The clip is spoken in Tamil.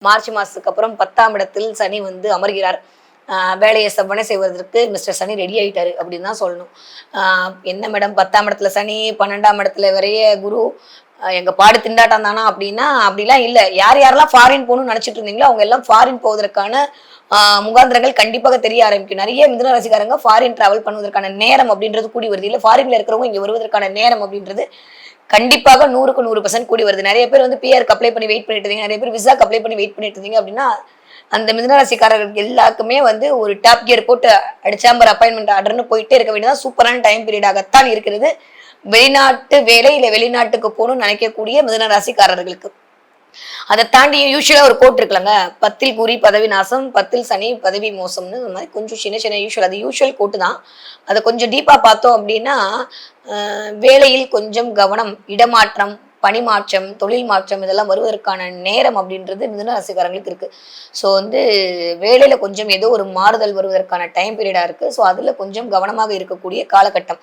மார்ச் மாசத்துக்கு அப்புறம் 10ஆம் இடத்தில் சனி வந்து அமர்கிறார். வேலையை செவ்வனே செய்வதற்கு மிஸ்டர் சனி ரெடி ஆயிட்டாரு அப்படின்னு தான் சொல்லணும். என்ன மேடம் 10ஆம் இடத்துல சனி, 12ஆம் இடத்துல வரைய குரு, எங்க பாடு திண்டாட்டம் தானா அப்படின்னா அப்படிலாம் இல்லை. யார் யாரெல்லாம் ஃபாரின் போகணும்னு நினைச்சிட்டு இருந்தீங்களோ அவங்க எல்லாம் ஃபாரின் போவதற்கான முகாந்திரங்கள் கண்டிப்பாக தெரிய ஆரம்பிக்கும். நிறைய மிதுன ராசிக்காரங்க ஃபாரின் டிராவல் பண்ணுவதற்கான நேரம் அப்படின்றது கூடி வருது. இல்லை ஃபாரின்ல இருக்கிறவங்க இங்க வருவதற்கான நேரம் அப்படின்றது கண்டிப்பாக 100க்கு 100% கூடி வருது. நிறைய பேர் வந்து பிஆருக்கு அப்ளை பண்ணி வெயிட் பண்ணிட்டு இருந்தீங்க, நிறைய பேர் விசாக்கு அப்ளை பண்ணி வெயிட் பண்ணிட்டு இருந்தீங்க அப்படின்னா அந்த மிதுனராசிக்காரர்களுக்கு எல்லாருக்குமே வந்து ஒரு டாப் கியர் போட்டு அடிச்சாம்பர் அப்பாயின்மெண்ட் ஆர்டர்னு போயிட்டே இருக்க வேண்டியதான். சூப்பரான டைம் பீரியடாகத்தான் இருக்கிறது வெளிநாட்டு வேலை இல்லை வெளிநாட்டுக்கு போகணும்னு நினைக்கக்கூடிய மிதுனராசிக்காரர்களுக்கு. அதை தாண்டி யூஸ்வலா ஒரு கோட் இருக்குல்லங்க, 10ல் குறி பதவி நாசம், 10ல் சனி பதவி மோசம்னு. இந்த மாதிரி கொஞ்சம் சின்ன சின்ன யூஸ்வல், அது யூஸ்வல் கோட்டு தான். அதை கொஞ்சம் டீப்பா பார்த்தோம் அப்படின்னா வேலையில் கொஞ்சம் கவனம், இடமாற்றம், பணிமாற்றம், தொழில் மாற்றம் இதெல்லாம் வருவதற்கான நேரம் அப்படின்றது மிதுன ராசிக்காரங்களுக்கு இருக்கு. ஸோ வந்து வேலையில கொஞ்சம் ஏதோ ஒரு மாறுதல் வருவதற்கான டைம் பீரியடா இருக்கு. ஸோ அதுல கொஞ்சம் கவனமாக இருக்கக்கூடிய காலகட்டம்.